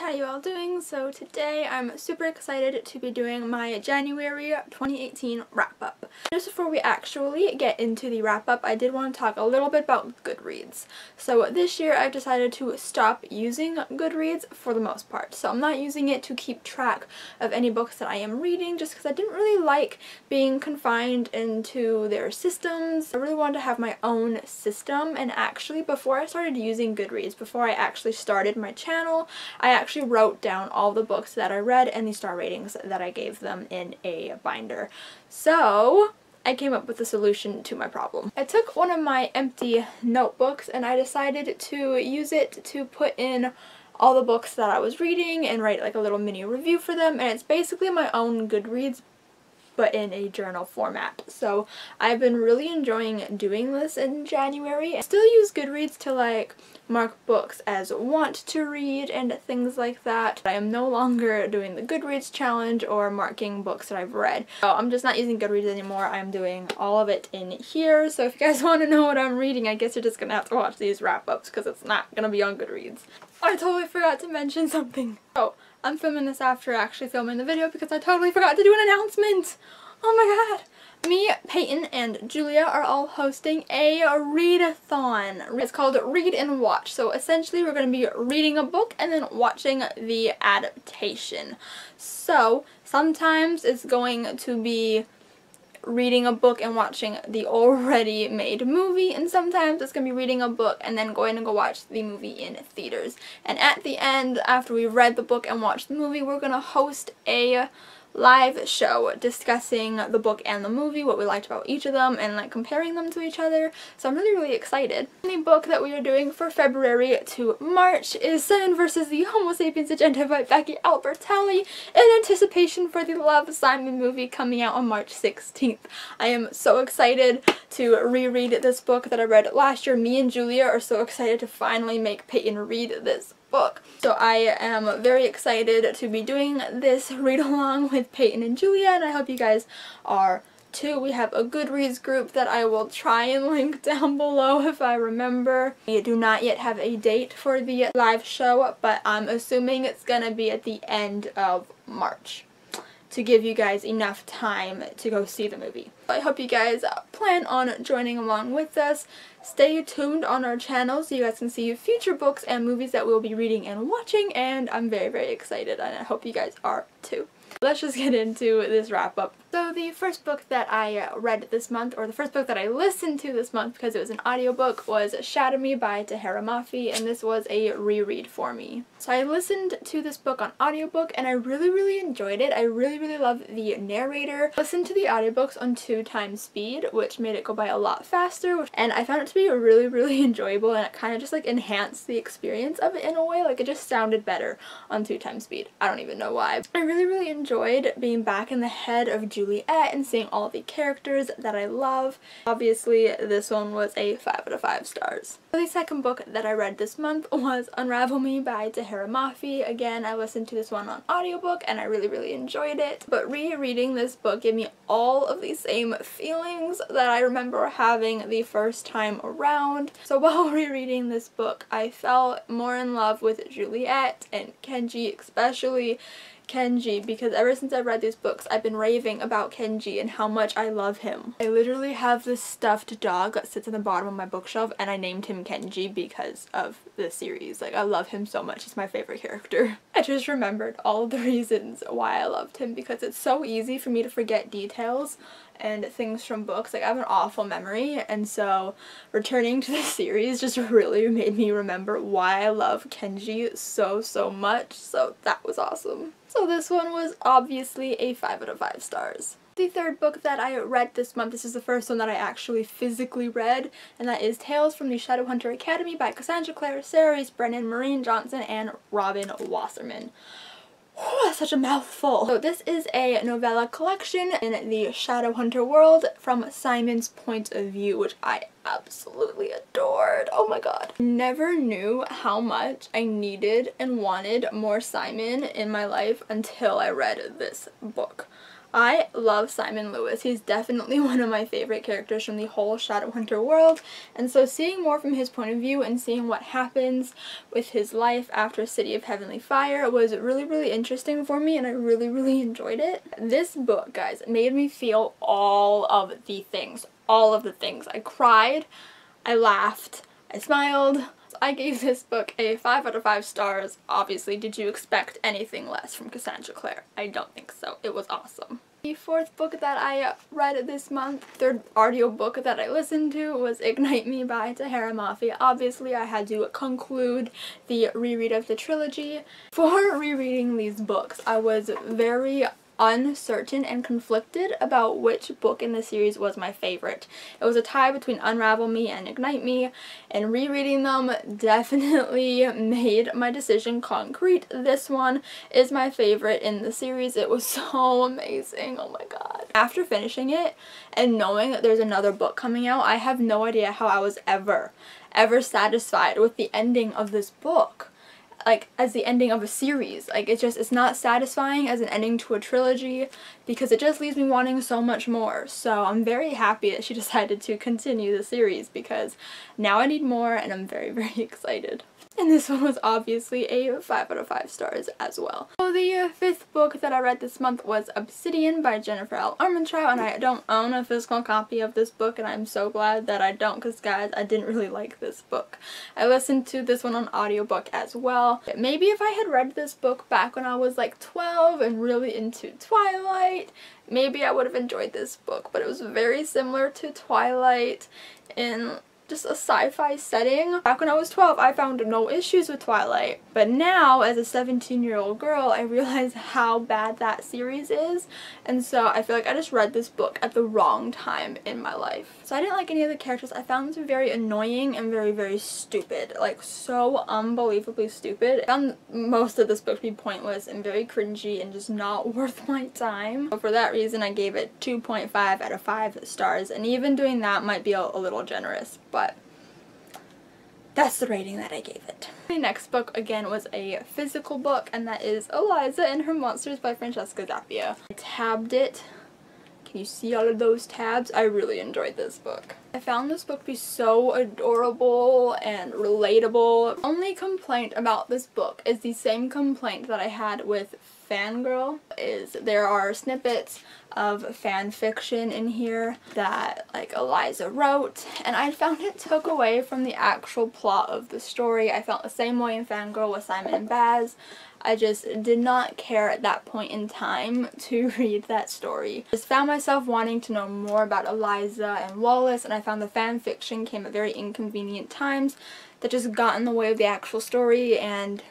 how you all doing? So today I'm super excited to be doing my January 2018 wrap-up. Just before we actually get into the wrap-up, I did want to talk a little bit about Goodreads. So this year I've decided to stop using Goodreads for the most part. So I'm not using it to keep track of any books that I am reading just because I didn't really like being confined into their systems. I really wanted to have my own system, and actually before I started using Goodreads, before I actually started my channel, I actually wrote down all the books that I read and the star ratings that I gave them in a binder. So I came up with a solution to my problem. I took one of my empty notebooks and I decided to use it to put in all the books that I was reading and write like a little mini review for them, and it's basically my own Goodreads but in a journal format. So I've been really enjoying doing this in January. I still use Goodreads to like mark books as want to read and things like that. I am no longer doing the Goodreads challenge or marking books that I've read. So I'm just not using Goodreads anymore. I'm doing all of it in here. So if you guys want to know what I'm reading, I guess you're just gonna have to watch these wrap-ups because it's not gonna be on Goodreads. I totally forgot to mention something. Oh, I'm filming this after actually filming the video because I totally forgot to do an announcement. Oh my god. Me, Peyton, and Julia are all hosting a readathon. It's called Read and Watch. So essentially we're going to be reading a book and then watching the adaptation. So sometimes it's going to be reading a book and watching the already made movie, and sometimes it's going to be reading a book and then going to go watch the movie in theaters. And at the end, after we've read the book and watched the movie, we're going to host a live show discussing the book and the movie, what we liked about each of them, and like comparing them to each other. So I'm really excited. The book that we are doing for February to March is Simon vs. the Homo Sapiens Agenda by Becky Albertalli, in anticipation for the Love, Simon movie coming out on March 16th. I am so excited to reread this book that I read last year. Me and Julia are so excited to finally make Peyton read this book. So I am very excited to be doing this read along with Peyton and Julia, and I hope you guys are too. We have a Goodreads group that I will try and link down below if I remember. We do not yet have a date for the live show, but I'm assuming it's gonna be at the end of March to give you guys enough time to go see the movie. I hope you guys plan on joining along with us. Stay tuned on our channel so you guys can see future books and movies that we'll be reading and watching, and I'm very excited, and I hope you guys are too. Let's just get into this wrap-up. So the first book that I read this month, or the first book that I listened to this month because it was an audiobook, was Shadow Me by Tahira Mafi, and this was a reread for me. So I listened to this book on audiobook and I really enjoyed it. I really love the narrator. I listened to the audiobooks on 2x speed, which made it go by a lot faster, and I found it to be really enjoyable, and it kind of just like enhanced the experience of it in a way. Like it just sounded better on 2x speed. I don't even know why. I really enjoyed being back in the head of Juliet and seeing all the characters that I love. Obviously this one was a 5 out of 5 stars. The second book that I read this month was Unravel Me by Tahira Mafi. Again, I listened to this one on audiobook and I really enjoyed it, but rereading this book gave me all of the same feelings that I remember having the first time around. So while rereading this book, I fell more in love with Juliet and Kenji, especially Kenji, because ever since I've read these books, I've been raving about Kenji and how much I love him. I literally have this stuffed dog that sits in the bottom of my bookshelf, and I named him Kenji because of the series. Like, I love him so much. He's my favorite character. I just remembered all the reasons why I loved him, because it's so easy for me to forget details and things from books. Like, I have an awful memory, and so returning to the series just really made me remember why I love Kenji so much. So that was awesome. So this one was obviously a 5 out of 5 stars. The third book that I read this month, this is the first one that I actually physically read, and that is Tales from the Shadowhunter Academy by Cassandra Clare Series, Brennan Marine Johnson, and Robin Wasserman. Oh, that's such a mouthful. So this is a novella collection in the Shadowhunter world from Simon's point of view, which I absolutely adored. Oh my god. Never knew how much I needed and wanted more Simon in my life until I read this book. I love Simon Lewis. He's definitely one of my favorite characters from the whole Shadowhunter world, and so seeing more from his point of view and seeing what happens with his life after City of Heavenly Fire was really interesting for me, and I really enjoyed it. This book, guys, made me feel all of the things. All of the things. I cried, I laughed, I smiled. I gave this book a 5 out of 5 stars. Obviously, did you expect anything less from Cassandra Clare? I don't think so. It was awesome. The fourth book that I read this month, third audiobook that I listened to, was Ignite Me by Tahara Mafi. Obviously, I had to conclude the reread of the trilogy. For rereading these books, I was very uncertain and conflicted about which book in the series was my favorite. It was a tie between Unravel Me and Ignite Me, and rereading them definitely made my decision concrete. This one is my favorite in the series. It was so amazing. Oh my god. After finishing it and knowing that there's another book coming out, I have no idea how I was ever satisfied with the ending of this book. Like, as the ending of a series. Like, it's not satisfying as an ending to a trilogy because it just leaves me wanting so much more. So I'm very happy that she decided to continue the series because now I need more, and I'm very excited. And this one was obviously a 5 out of 5 stars as well. So the fifth book that I read this month was Obsidian by Jennifer L. Armentrout, and I don't own a physical copy of this book, and I'm so glad that I don't because, guys, I didn't really like this book. I listened to this one on audiobook as well. Maybe if I had read this book back when I was like 12 and really into Twilight, maybe I would have enjoyed this book, but it was very similar to Twilight in just a sci-fi setting. Back when I was 12, I found no issues with Twilight, but now as a 17-year-old girl, I realize how bad that series is, and so I feel like I just read this book at the wrong time in my life. So I didn't like any of the characters. I found them to be very annoying and very stupid, like so unbelievably stupid. I found most of this book to be pointless and very cringy and just not worth my time. So for that reason, I gave it 2.5 out of 5 stars, and even doing that might be a little generous, but that's the rating that I gave it. The next book, again, was a physical book, and that is Eliza and Her Monsters by Francesca Zappia. I tabbed it. Can you see all of those tabs? I really enjoyed this book. I found this book to be so adorable and relatable. The only complaint about this book is the same complaint that I had with Fangirl, is there are snippets of fan fiction in here that like Eliza wrote, and I found it took away from the actual plot of the story. I felt the same way in Fangirl with Simon and Baz. I just did not care at that point in time to read that story. I just found myself wanting to know more about Eliza and Wallace, and I found the fan fiction came at very inconvenient times that just got in the way of the actual story, and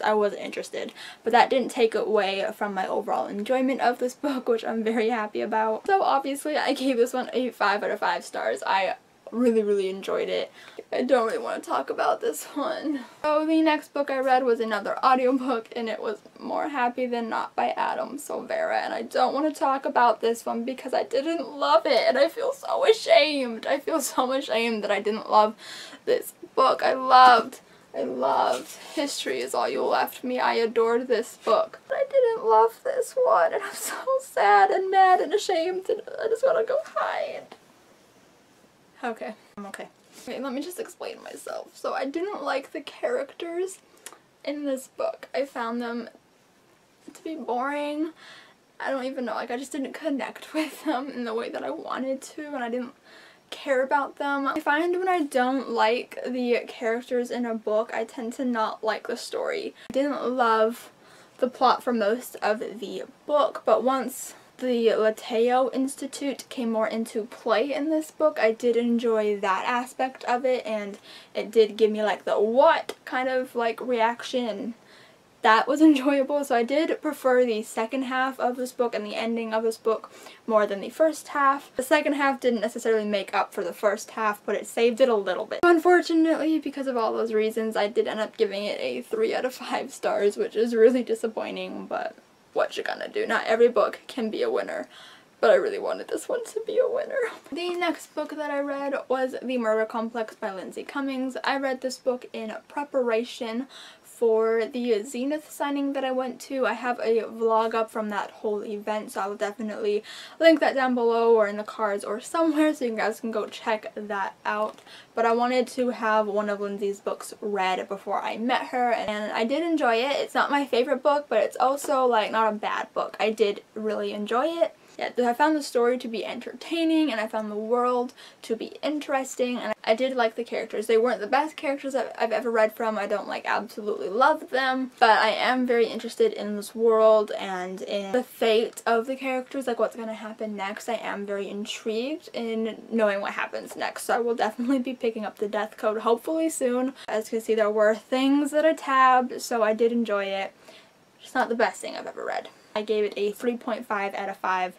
I wasn't interested. But that didn't take away from my overall enjoyment of this book, which I'm very happy about. So obviously I gave this one a 5 out of 5 stars. I really enjoyed it. I don't really want to talk about this one. So the next book I read was another audiobook, and it was More Happy Than Not by Adam Silvera, and I don't want to talk about this one because I didn't love it, and I feel so ashamed. I feel so ashamed that I didn't love this book. I loved History Is All You Left Me. I adored this book. But I didn't love this one, and I'm so sad and mad and ashamed, and I just want to go hide. Okay, I'm okay. Okay, let me just explain myself. So I didn't like the characters in this book. I found them to be boring. I don't even know, like I just didn't connect with them in the way that I wanted to, and I didn't care about them. I find when I don't like the characters in a book, I tend to not like the story. I didn't love the plot for most of the book, but once the Lateo Institute came more into play in this book, I did enjoy that aspect of it, and it did give me like the what kind of like reaction. That was enjoyable, so I did prefer the second half of this book and the ending of this book more than the first half. The second half didn't necessarily make up for the first half, but it saved it a little bit. Unfortunately, because of all those reasons, I did end up giving it a 3 out of 5 stars, which is really disappointing, but what you gonna do? Not every book can be a winner. But I really wanted this one to be a winner. The next book that I read was The Murder Complex by Lindsay Cummings. I read this book in preparation for the Zenith signing that I went to. I have a vlog up from that whole event, so I will definitely link that down below or in the cards or somewhere so you guys can go check that out. But I wanted to have one of Lindsay's books read before I met her, and I did enjoy it. It's not my favorite book, but it's also like not a bad book. I did really enjoy it. Yeah, I found the story to be entertaining, and I found the world to be interesting, and I did like the characters. They weren't the best characters I've ever read from. I don't like absolutely love them, but I am very interested in this world and in the fate of the characters, like what's going to happen next. I am very intrigued in knowing what happens next, so I will definitely be picking up the Death Code hopefully soon. As you can see, there were things that are tabbed, so I did enjoy it. It's not the best thing I've ever read. I gave it a 3.5 out of 5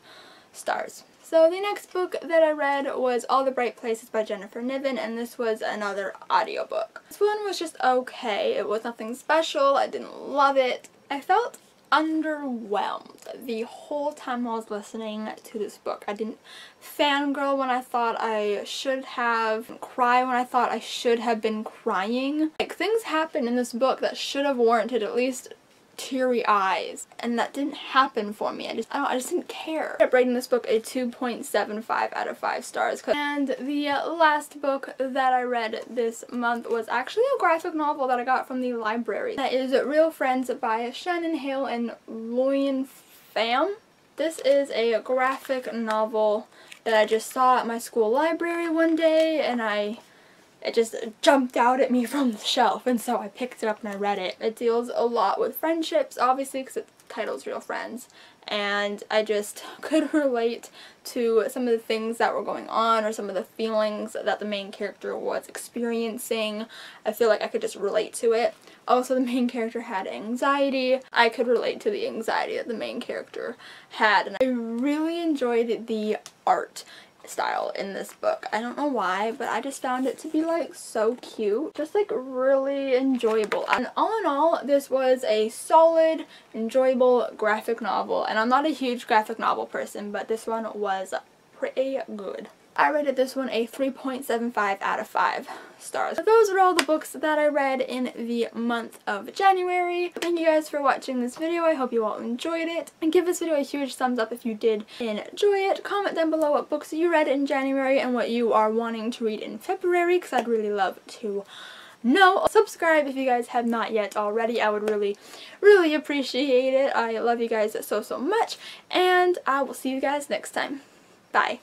stars. So the next book that I read was All the Bright Places by Jennifer Niven, and this was another audiobook. This one was just okay. It was nothing special. I didn't love it. I felt underwhelmed the whole time I was listening to this book. I didn't fangirl when I thought I should have, cry when I thought I should have been crying. Like, things happened in this book that should have warranted at least teary eyes, and that didn't happen for me. I just didn't care. I'm rating this book a 2.75 out of 5 stars. And the last book that I read this month was actually a graphic novel that I got from the library. That is Real Friends by Shannon Hale and Loyan Pham. This is a graphic novel that I just saw at my school library one day, and it just jumped out at me from the shelf, and so I picked it up and I read it. It deals a lot with friendships, obviously, because the title's Real Friends, and I just could relate to some of the things that were going on or some of the feelings that the main character was experiencing. I feel like I could just relate to it. Also, the main character had anxiety. I could relate to the anxiety that the main character had, and I really enjoyed the art style in this book. I don't know why, but I just found it to be like so cute, just like really enjoyable. And all in all, this was a solid, enjoyable graphic novel, and I'm not a huge graphic novel person, but this one was pretty good. I rated this one a 3.75 out of 5 stars. So those are all the books that I read in the month of January. Thank you guys for watching this video. I hope you all enjoyed it. And give this video a huge thumbs up if you did enjoy it. Comment down below what books you read in January and what you are wanting to read in February, because I'd really love to know. Subscribe if you guys have not yet already. I would really appreciate it. I love you guys so much, and I will see you guys next time. Bye.